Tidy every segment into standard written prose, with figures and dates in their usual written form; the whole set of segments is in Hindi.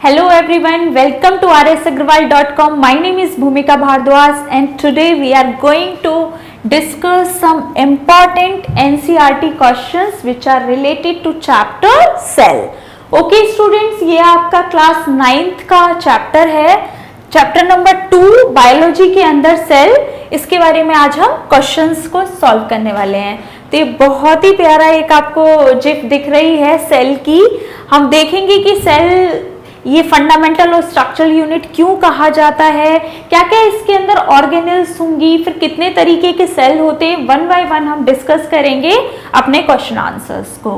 Hello everyone, welcome to rsagarwal.com. My name is Bhumika Bhardwaj and today we are going to discuss some important NCERT questions which are related to chapter cell. Okay students, ये आपका क्लास 9th का चैप्टर है, चैप्टर नंबर 2 बायोलॉजी के अंदर सेल। इसके बारे में आज हम क्वेश्चंस को सॉल्व करने वाले हैं। तो ये बहुत ही प्यारा एक आपको जिप दिख रही है सेल की। हम देखेंगे कि सेल ये फंडामेंटल और स्ट्रक्चरल यूनिट क्यों कहा जाता है, क्या क्या इसके अंदर ऑर्गेनेल्स होंगी, फिर कितने तरीके के सेल होते हैं, वन बाय वन हम डिस्कस करेंगे अपने क्वेश्चन आंसर्स को।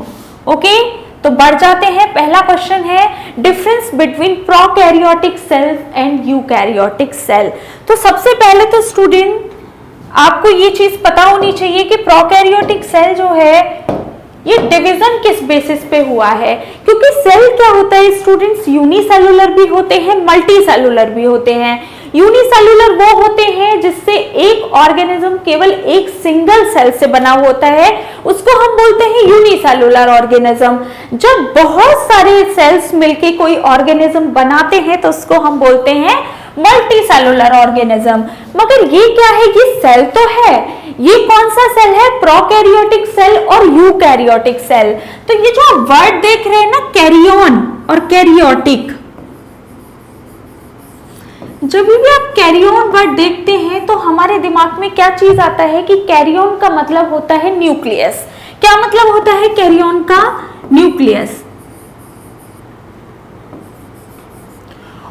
ओके, तो बढ़ जाते हैं। पहला क्वेश्चन है difference between prokaryotic cell and eukaryotic cell. तो सबसे पहले तो स्टूडेंट आपको ये चीज पता होनी चाहिए कि प्रोकैरियोटिक सेल जो है ये डिवीजन किस बेसिस पे हुआ है, क्योंकि सेल क्या होता है स्टूडेंट्स, यूनिसेलुलर भी होते हैं, मल्टी सेलुलर भी होते हैं। यूनिसेलुलर वो होते हैं जिससे एक ऑर्गेनिज्म केवल एक सिंगल सेल से बना होता है, उसको हम बोलते हैं यूनिसेलुलर ऑर्गेनिज्म। जब बहुत सारे सेल्स मिलके कोई ऑर्गेनिज्म बनाते हैं तो उसको हम बोलते हैं मल्टी सेलुलर ऑर्गेनिज्म। मगर ये क्या है, ये सेल तो है, ये कौन सा सेल है, प्रोकैरियोटिक सेल और यूकैरियोटिक सेल। तो ये जो वर्ड देख रहे हैं ना, कैरियन और कैरियोटिक, जब भी आप कैरियन वर्ड देखते हैं तो हमारे दिमाग में क्या चीज आता है कि कैरियन का मतलब होता है न्यूक्लियस। क्या मतलब होता है कैरियन का, न्यूक्लियस।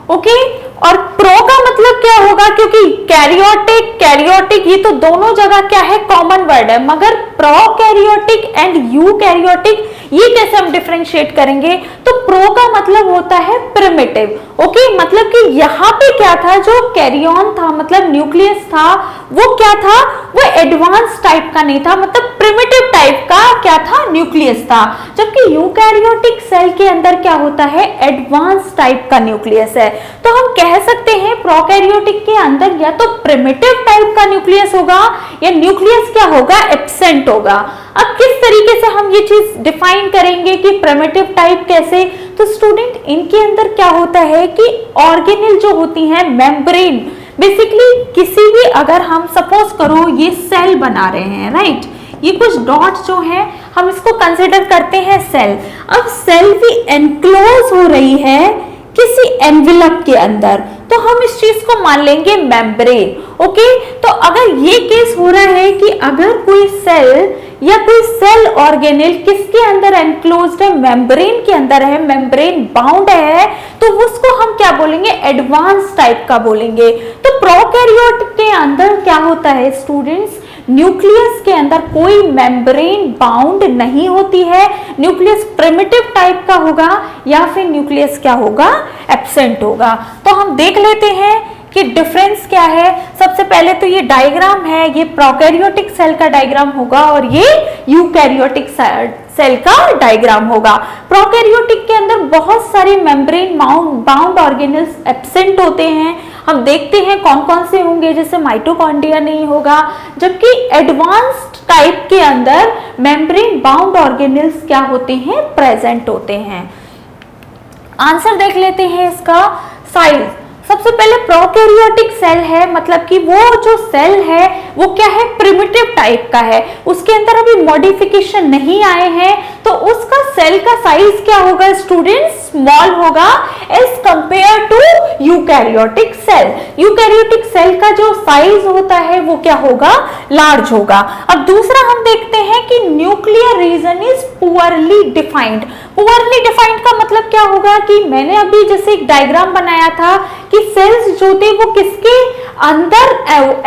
ओके, और प्रो का मतलब क्या होगा, क्योंकि कैरियोटिक ये तो दोनों जगह क्या है, कॉमन वर्ड है, मगर प्रोकैरियोटिक एंड यूकैरियोटिक ये कैसे हम डिफरेंशिएट करेंगे। तो प्रो का मतलब होता है प्रिमिटिव। ओके, मतलब कि यहाँ पे क्या था, जो कैरियन था मतलब न्यूक्लियस था, वो क्या था, वो एडवांस टाइप का नहीं था, मतलब प्रिमिटिव टाइप का क्या था, न्यूक्लियस था। जबकि यूकैरियोटिक सेल के अंदर क्या होता है, एडवांस टाइप का न्यूक्लियस है। तो हम कह सकते हैं प्रोकैरियोटिक के अंदर या तो प्रिमिटिव टाइप का न्यूक्लियस होगा या न्यूक्लियस क्या होगा, एब्सेंट होगा। अब किस तरीके से हम ये चीज डिफाइन करेंगे कि प्रिमिटिव टाइप कैसे, तो स्टूडेंट इनके अंदर क्या होता है कि ऑर्गेनेल जो होती हैं, मेम्ब्रेन, बेसिकली किसी भी, अगर हम सपोज करो ये सेल बना रहे हैं, राइट, ये कुछ डॉट्स जो हैं हम इसको कंसिडर करते हैं सेल। अब सेल भी एनक्लोज हो रही है किसी एनवेलप के अंदर, तो हम इस चीज को मान लेंगे मेम्ब्रेन। ओके, तो अगर ये केस हो रहा है कि अगर कोई सेल या कोई सेल ऑर्गेनेल किसके अंदर एनक्लोज्ड है, मेम्ब्रेन के अंदर है, मेम्ब्रेन बाउंड है, तो उसको हम क्या बोलेंगे, एडवांस टाइप का बोलेंगे। तो प्रोकैरियोट के अंदर क्या होता है स्टूडेंट्स, न्यूक्लियस के अंदर कोई मेम्ब्रेन बाउंड नहीं होती है, न्यूक्लियस प्रिमिटिव टाइप का होगा या फिर न्यूक्लियस क्या होगा, एब्सेंट होगा। तो हम देख लेते हैं कि डिफरेंस क्या है। सबसे पहले तो ये डायग्राम है, ये प्रोकैरियोटिक सेल का डायग्राम होगा और ये यूकैरियोटिक सेल का डायग्राम होगा। प्रोकैरियोटिक के अंदर बहुत सारे मेम्ब्रेन बाउंड ऑर्गेनेल्स एब्सेंट होते हैं। हम देखते हैं कौन कौन से होंगे, जैसे माइटोकॉन्ड्रिया नहीं होगा, जबकि एडवांस्ड टाइप के अंदर मेम्ब्रेन बाउंड ऑर्गेनेल्स क्या होते हैं, प्रेजेंट होते हैं। आंसर देख लेते हैं इसका। साइज, सबसे पहले प्रोकैरियोटिक सेल है, मतलब कि वो जो सेल है वो क्या है, प्रिमिटिव टाइप का है, उसके अंदर अभी मॉडिफिकेशन नहीं आए हैं, तो उसका सेल का साइज क्या होगा स्टूडेंट्स, स्मॉल होगा as compare to eukaryotic cell. Eukaryotic cell का जो साइज होता है वो क्या होगा, लार्ज होगा। अब दूसरा हम देखते हैं कि nuclear region is poorly defined. Poorly defined का मतलब क्या होगा कि मैंने अभी जैसे एक डायग्राम बनाया था कि सेल्स जो थे वो किसके अंदर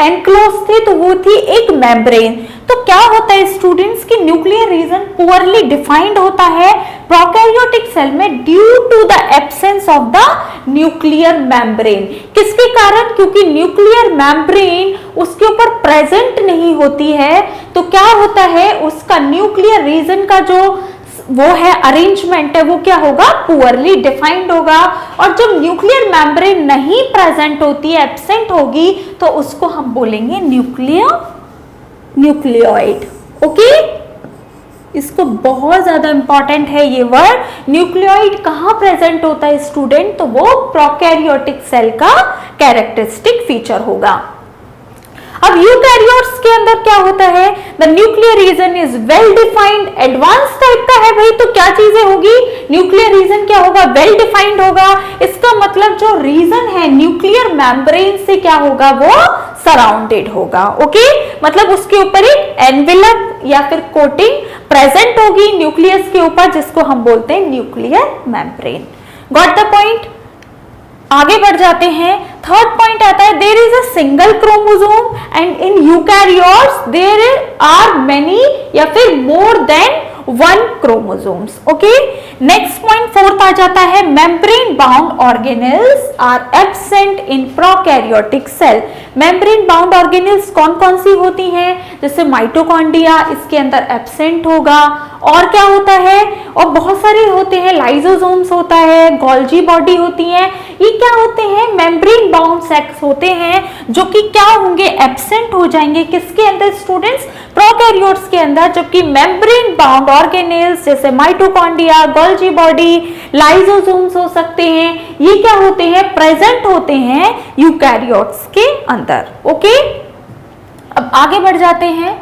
एनक्लोज थे, तो वो थी एक मेम्ब्रेन। तो क्या होता है स्टूडेंट्स की न्यूक्लियर रीजन पुअरली डिफाइंड होता है प्रोकैरियोटिक सेल में due to the absence of the nuclear membrane. किसके कारण, क्योंकि न्यूक्लियर मेम्ब्रेन उसके ऊपर प्रेजेंट नहीं होती है, तो क्या होता है उसका न्यूक्लियर रीजन का जो वो है अरेंजमेंट है वो क्या होगा, पुअरली डिफाइंड होगा। और जब न्यूक्लियर मेम्ब्रेन नहीं प्रेजेंट होती है, एब्सेंट होगी, तो उसको हम बोलेंगे न्यूक्लियोइड। ओके, इसको बहुत ज्यादा इंपॉर्टेंट है ये वर्ड। न्यूक्लियोइड कहाँ प्रेजेंट होता है स्टूडेंट, तो वो प्रोकैरियोटिक सेल का कैरेक्टरिस्टिक फीचर होगा। अब यूकैरियोट्स के अंदर क्या होता है, the nuclear region is well defined, advance type का है भाई, तो क्या चीजें होगी, न्यूक्लियर रीजन क्या होगा, वेल डिफाइंड होगा। इसका मतलब जो रीजन है न्यूक्लियर मेम्ब्रेन से क्या होगा, वो सराउंडेड होगा। ओके, मतलब उसके ऊपर एक एनवेलप या फिर कोटिंग प्रेजेंट होगी न्यूक्लियस के ऊपर, जिसको हम बोलते हैं nuclear membrane. Got the point. आगे बढ़ जाते हैं, थर्ड पॉइंट आता है, there is a single chromosome and in eukaryotes there are many या फिर more than 1 chromosomes. Okay, next point fourth आ जाता है, membrane bound organelles are absent in prokaryotic cell. Membrane bound organelles कौन कौन सी होती हैं, जैसे माइटोकॉन्ड्रिया इसके अंदर एब्सेंट होगा, और क्या होता है, और बहुत सारे होते हैं, लाइसोसोम्स होता है, गोल्जी बॉडी होती है, ये क्या होते हैं, मेम्ब्रेन बाउंड सेल्स होते हैं, जो कि क्या होंगे, एब्सेंट हो जाएंगे किसके अंदर स्टूडेंट्स, प्रोकैरियोट्स के अंदर, जबकि मेम्ब्रेन बाउंड ऑर्गेनेल्स जैसे माइटोकॉन्ड्रिया, गोल्जी बॉडी, लाइसोसोम्स हो सकते हैं, ये क्या होते हैं, प्रेजेंट होते हैं यूकैरियोट्स के अंदर। ओके, अब आगे बढ़ जाते हैं,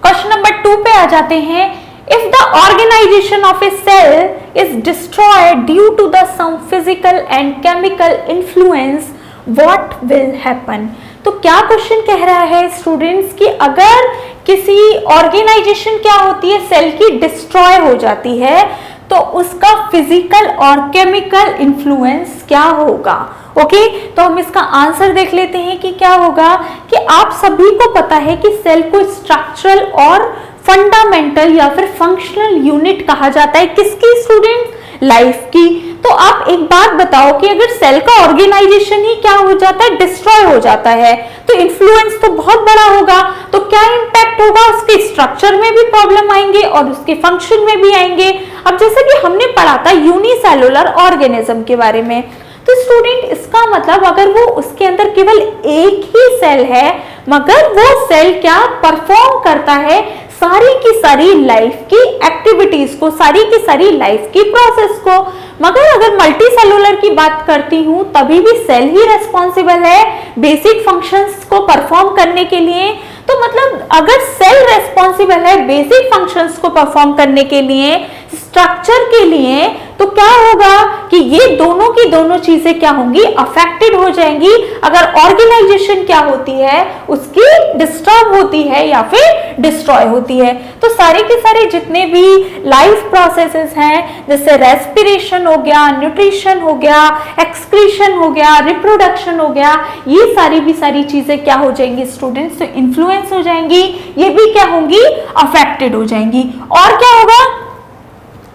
क्वेश्चन नंबर 2 पे आ जाते हैं, if the organization of a cell is destroyed due to the some physical and chemical influence, what will happen? तो क्या क्वेश्चन कह रहा है स्टूडेंट्स कि अगर किसी ऑर्गेनाइजेशन क्या होती है, सेल की डिस्ट्रॉय हो जाती है, तो उसका फिजिकल और केमिकल इन्फ्लुएंस क्या होगा। ओके, तो हम इसका आंसर देख लेते हैं कि क्या होगा, कि आप सभी को पता है कि सेल को स्ट्रक्चरल और फंडामेंटल या फिर फंक्शनल यूनिट कहा जाता है, किसकी स्टूडेंट, लाइफ की। तो आप एक बात बताओ कि अगर सेल का ऑर्गेनाइजेशन ही क्या हो जाता है, डिस्ट्रॉय हो जाता है, तो इन्फ्लुएंस तो बहुत बड़ा होगा, तो क्या इंपैक्ट होगा, उसके स्ट्रक्चर में भी प्रॉब्लम आएंगे और उसके फंक्शन में भी आएंगे। अब जैसे कि हमने पढ़ा था यूनिसेलुलर ऑर्गेनिज्म के बारे में, तो स्टूडेंट इसका मतलब अगर वो उसके अंदर केवल एक ही सेल है, मगर वो सेल क्या परफॉर्म करता है, सारी की सारी लाइफ की एक्टिविटीज को, सारी की सारी लाइफ की प्रोसेस को। मगर अगर मल्टी सेलुलर की बात करती हूं, तभी भी सेल ही रेस्पॉन्सिबल है बेसिक फंक्शंस को परफॉर्म करने के लिए। तो मतलब अगर सेल रेस्पॉन्सिबल है बेसिक फंक्शंस को परफॉर्म करने के लिए, स्ट्रक्चर के लिए, तो क्या होगा कि ये दोनों की दोनों चीजें क्या होंगी, अफेक्टेड हो जाएंगी अगर ऑर्गेनाइजेशन क्या होती है, उसकी डिस्टर्ब होती है या फिर डिस्ट्रॉय होती है। तो सारे के सारे जितने भी लाइफ प्रोसेसेस हैं, जैसे रेस्पिरेशन हो गया, न्यूट्रिशन हो गया, एक्सक्रीशन हो गया, रिप्रोडक्शन हो गया, ये सारी चीजें क्या हो जाएंगी स्टूडेंट्स, तो इन्फ्लुएंस हो जाएंगी, ये भी क्या होंगी, अफेक्टेड हो जाएंगी। और क्या होगा,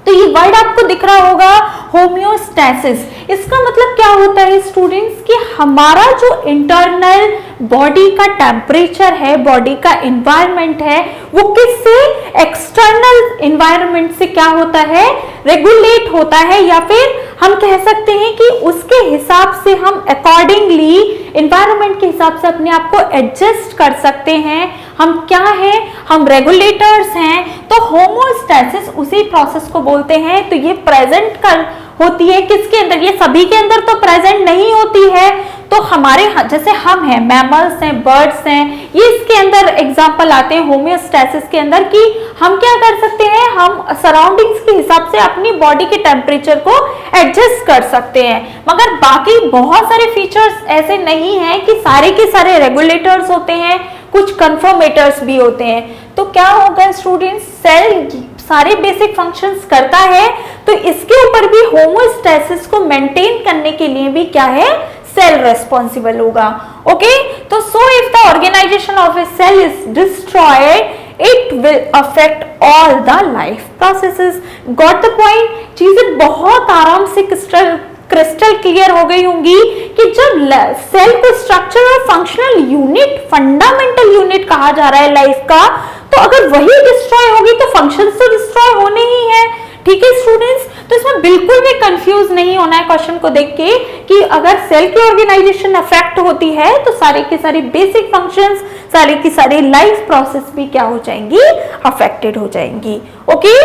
तो ये वर्ड आपको दिख रहा होगा होम्योस्टैसिस। इसका मतलब क्या होता है स्टूडेंट्स कि हमारा जो इंटरनल बॉडी का टेम्परेचर है, बॉडी का एनवायरनमेंट है, वो किससे, एक्सटर्नल एनवायरनमेंट से क्या होता है, रेगुलेट होता है, या फिर हम कह सकते हैं कि उसके हिसाब से हम अकॉर्डिंगली एनवायरनमेंट के हिसाब से अपने आप को एडजस्ट कर सकते हैं। हम क्या हैं, हम रेगुलेटर्स हैं। तो होमोस्टैसिस उसी प्रोसेस को बोलते हैं। तो ये प्रेजेंट कर होती है किसके अंदर, ये सभी के अंदर तो प्रेजेंट नहीं होती है। तो हमारे जैसे हम हैं, मैमल्स हैं, बर्ड्स हैं, ये इसके अंदर एग्जाम्पल आते हैं होम्योस्टैसिस के अंदर, कि हम क्या कर सकते हैं, हम सराउंडिंग्स के हिसाब से अपनी बॉडी के टेम्परेचर को एडजस्ट कर सकते हैं। मगर बाकी बहुत सारे फीचर्स ऐसे नहीं हैं कि सारे के सारे रेगुलेटर्स होते हैं, कुछ कन्फर्मेटर्स भी होते हैं। तो क्या होगा स्टूडेंट्स, सेल सारे बेसिक फंक्शंस करता है, तो इसके ऊपर भी होमोस्टैसिस को मेंटेन करने के लिए भी क्या है, सेल रेस्पॉन्सिबल होगा। ओके, तो so if the organisation of a cell is destroyed, it will affect all the life processes. Got the point. चीजें बहुत आराम से क्रिस्टल क्लियर हो गई होंगी कि जब सेल को स्ट्रक्चर और फंक्शनल यूनिट, फंडामेंटल यूनिट कहा जा रहा है लाइफ का, तो अगर वही डिस्ट्रॉय होगी तो फंक्शंस तो डिस्ट्रॉय होने ही है। ठीक है स्टूडेंट्स, तो इसमें बिल्कुल भी कंफ्यूज नहीं होना है क्वेश्चन को देख के कि अगर सेल की ऑर्गेनाइजेशन अफेक्ट होती है तो सारे के सारे बेसिक फंक्शंस, सारे की सारी लाइफ प्रोसेस भी क्या हो जाएंगी, अफेक्टेड हो जाएंगी। ओके,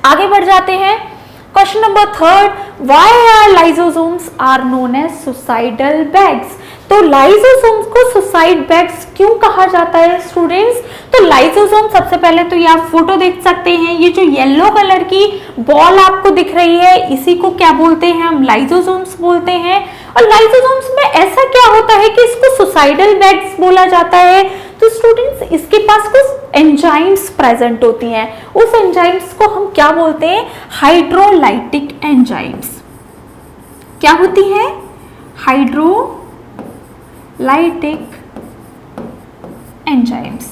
आगे बढ़ जाते हैं। Question number 3, why are lysosomes are known as suicidal bags. तो लाइसोसोम्स को सुसाइड बैग्स क्यों कहा जाता है स्टूडेंट्स? तो लाइसोसोम, सबसे पहले तो ये आप फोटो देख सकते हैं, ये जो येलो कलर की बॉल आपको दिख रही है इसी को क्या बोलते हैं, हम लाइसोसोम्स बोलते हैं। और लाइसोसोम्स में ऐसा क्या होता है कि इसको सुसाइडल बैग्स बोला जाता है? तो स्टूडेंट्स इसके पास कुछ एंजाइम्स प्रेजेंट होती हैं, उस एंजाइम्स को हम क्या बोलते हैं, हाइड्रोलाइटिक एंजाइम्स। क्या होती है? Hydrolytic enzymes.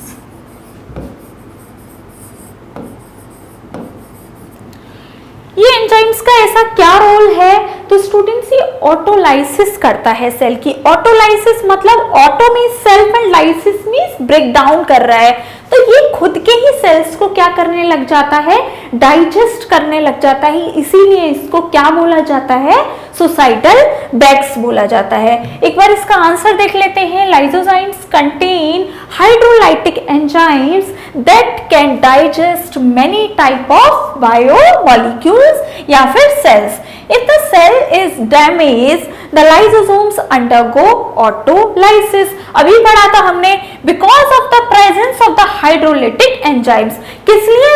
ये एंजाइम्स का ऐसा क्या रोल है? तो स्टूडेंट्स ये ऑटोलाइसिस करता है सेल की। ऑटोलाइसिस मतलब auto means self and lysis means break down कर रहा है, तो ये खुद के ही सेल्स को क्या करने लग जाता है, डाइजेस्ट करने लग जाता है, इसीलिए इसको क्या बोला जाता है, सुसाइडल बैग्स बोला जाता है। एक बार इसका आंसर देख लेते हैं। Lysozymes contain hydrolytic enzymes that can digest many type of biomolecules या फिर sales. If the cell is damaged, the lysosomes undergo autolysis। अभी पढ़ा था हमने, because of the presence of the hydrolytic enzymes। किस लिए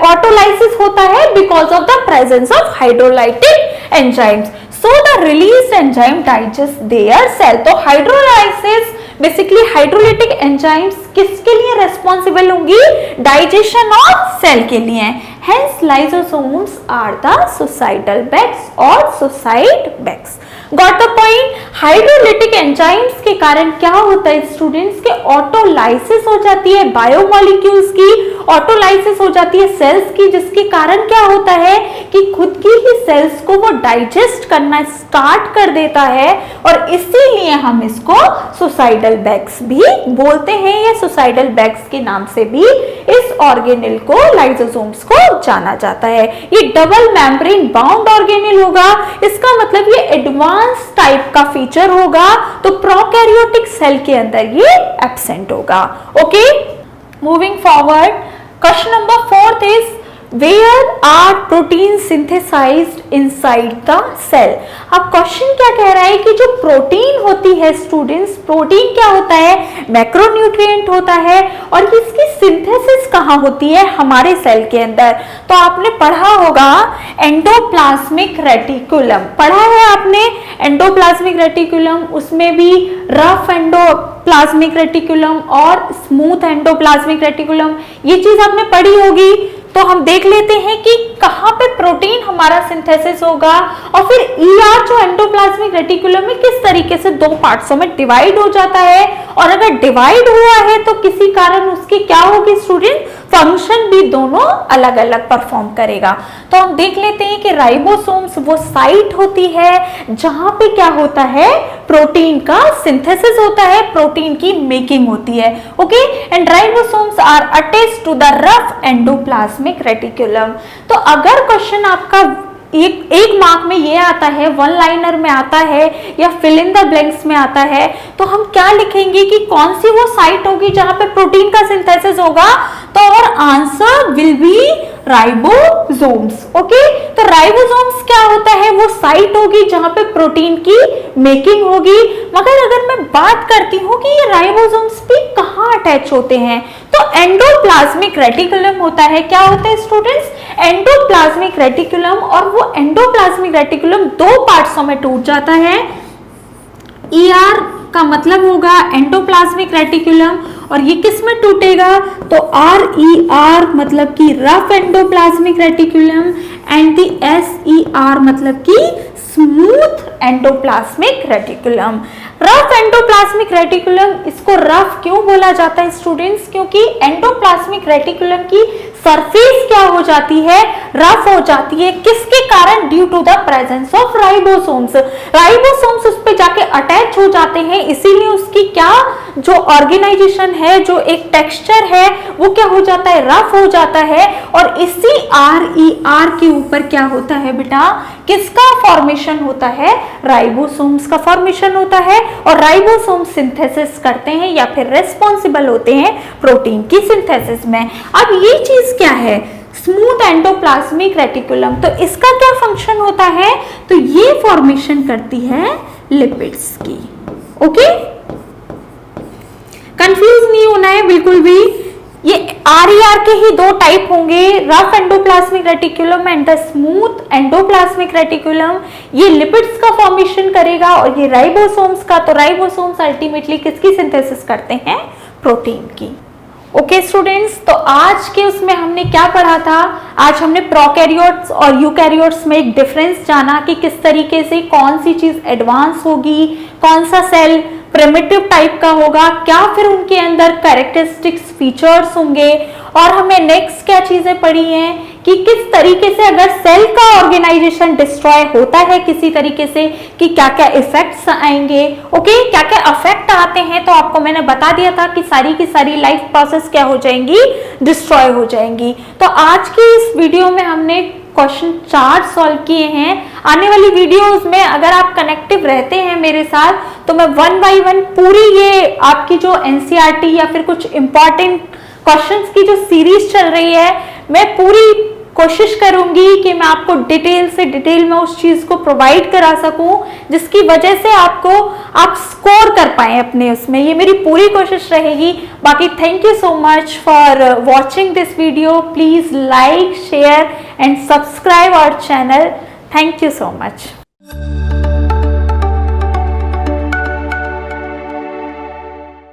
ऑटोलाइसिस होता है? Because of the presence of hydrolytic enzymes। So the released enzyme digest their cell। तो हाइड्रोलाइसिस बेसिकली हाइड्रोलाइटिक एंजाइम्स किसके लिए रेस्पॉन्सिबल होंगी? डाइजेशन ऑफ सेल के लिए। Hence lysosomes are the suicidal bags or suicide bags। Got the point? Hydrolytic enzymes के कारण क्या होता है स्टूडेंट्स के ऑटोलाइसिस हो जाती है बायोमॉलिक्यूल्स की, ऑटोलाइसिस हो जाती है सेल्स की, जिसके कारण क्या होता है कि खुद की ही सेल्स को वो डाइजेस्ट करना स्टार्ट कर देता है, और इसीलिए हम इसको सुसाइडल बैग्स भी बोलते हैं, या सुसाइडल बैग्स के नाम से भी इस ऑर्गेनेल को, लाइसोसोम्स को जाना जाता है। ये डबल मेम्ब्रेन बाउंड ऑर्गेनेल होगा, इसका मतलब ये एडवांस टाइप का फीचर होगा, तो प्रोकैरियोटिक सेल के अंदर ये एब्सेंट होगा। Okay, moving forward, question number 4 is where are protein synthesised inside the cell. अब क्वेश्चन क्या कह रहा है कि जो प्रोटीन होती है स्टूडेंट्स, प्रोटीन क्या होता है, मैक्रोन्यूट्रिएंट होता है, और इसकी सिंथेसिस कहाँ होती है, हमारे सेल के अंदर। तो आपने पढ़ा होगा एंडोप्लाज्मिक रेटिकुलम, पढ़ा है आपने एंडोप्लाज्मिक रेटिकुलम, उसमें भी रफ एंडोप्लाज्मिक रेटिकुलम और स्मूथ एंडोप्लाज्मिक रेटिकुलम, ये चीज आपने पढ़ी होगी। तो हम देख लेते हैं कि कहाँ पे प्रोटीन हमारा सिंथेसिस होगा, और फिर ईआर जो एंडोप्लाज्मिक रेटिकुलम में किस तरीके से दो पार्ट्सों में डिवाइड हो जाता है, और अगर डिवाइड हुआ है तो किसी कारण उसकी क्या होगी स्टूडेंट, फंक्शन भी दोनों अलग अलग परफॉर्म करेगा। तो हम देख लेते हैं कि राइबोसोम्स वो साइट होती है जहां पे क्या होता है, प्रोटीन का सिंथेसिस होता है, प्रोटीन की मेकिंग होती है। Okay, and ribosomes are attached to the rough endoplasmic reticulum. तो अगर क्वेश्चन आपका एक मार्क में ये आता है, वन लाइनर में आता है, या फिल इन द ब्लैंक्स में आता है, तो हम क्या लिखेंगे कि कौन सी वो साइट होगी जहां पे प्रोटीन का सिंथेसिस होगा, तो और answer will be ribosomes. Okay, तो राइबोसोम्स क्या होता है, वो साइट होगी जहां पे प्रोटीन की मेकिंग होगी। मगर अगर मैं बात करती हूँ कि ये राइबोसोम्स भी कहाँ अटैच होते हैं, तो एंडोप्लाज्मिक रेटिकुलम होता है। क्या होता है स्टूडेंट्स, एंडोप्लाज्मिक रेटिकुलम, और वो एंडोप्लाज्मिक रेटिकुलम दो पार्ट्सों में टूट जाता है। ईआर का मतलब होगा एंडोप्लाज्मिक रेटिकुलम, और ये किस में टूटेगा, तो RER मतलब कि rough endoplasmic reticulum, and the SER मतलब कि smooth endoplasmic reticulum. Rough endoplasmic reticulum, इसको रफ क्यों बोला जाता है स्टूडेंट्स, क्योंकि एंडोप्लाज्मिक रेटिकुलम की सरफेस क्या हो जाती है, रफ हो जाती है, किसके कारण, due to the presence of ribosomes. Ribosomes उस पे जाके अटैच हो जाते हैं, इसीलिए उसकी क्या जो ऑर्गेनाइजेशन है, जो एक टेक्सचर है, वो क्या हो जाता है, रफ हो जाता है। और इसी RER के ऊपर क्या होता है बेटा, किसका फॉर्मेशन होता है, राइबोसोम्स का फॉर्मेशन होता है। और राइबोसोम सिंथेसिस करते हैं या फिर रेस्पॉन्सिबल होते हैं प्रोटीन की सिंथेसिस में। अब ये चीज क्या है, स्मूथ एंडोप्लाज्मिक रेटिकुलम, तो इसका क्या फंक्शन होता है, तो ये फॉर्मेशन करती है लिपिड्स की। ओके, कंफ्यूज नहीं होना है बिल्कुल भी। ये RER के ही दो टाइप होंगे, rough endoplasmic reticulum and the smooth endoplasmic reticulum. ये लिपिड्स का फॉर्मेशन करेगा और ये राइबोसोम्स का। तो राइबोसोम्स अल्टीमेटली किसकी सिंथेसिस करते हैं, प्रोटीन की। ओके स्टूडेंट्स, तो आज के उसमें हमने क्या पढ़ा था, आज हमने प्रोकैरियोट्स और यूकैरियोट्स में एक डिफरेंस जाना कि किस तरीके से कौन सी चीज एडवांस होगी, कौन सा सेल प्रिमिटिव टाइप का होगा, क्या फिर उनके अंदर कैरेक्टरिस्टिक्स फीचर्स होंगे। और हमें नेक्स्ट क्या चीजें पढ़ी हैं कि किस तरीके से अगर सेल का ऑर्गेनाइजेशन डिस्ट्रॉय होता है किसी तरीके से, कि क्या क्या इफेक्ट्स आएंगे। ओके, क्या क्या इफेक्ट आते हैं, तो आपको मैंने बता दिया था कि सारी की सारी लाइफ प्रोसेस क्या हो जाएंगी, डिस्ट्रॉय हो जाएंगी। तो आज की इस वीडियो में हमने क्वेश्चन 4 सॉल्व किए हैं। आने वाली वीडियोस में अगर आप कनेक्टिव रहते हैं मेरे साथ, तो मैं 1 बाय 1 पूरी ये आपकी जो NCERT या फिर कुछ इंपॉर्टेंट क्वेश्चंस की जो सीरीज चल रही है, मैं पूरी कोशिश करूंगी कि मैं आपको डिटेल में उस चीज को प्रोवाइड करा सकूं, जिसकी वजह से आप स्कोर कर पाए अपने उसमें। ये मेरी पूरी कोशिश रहेगी। बाकी thank you so much for watching this video. Please like, share and subscribe our channel. Thank you so much.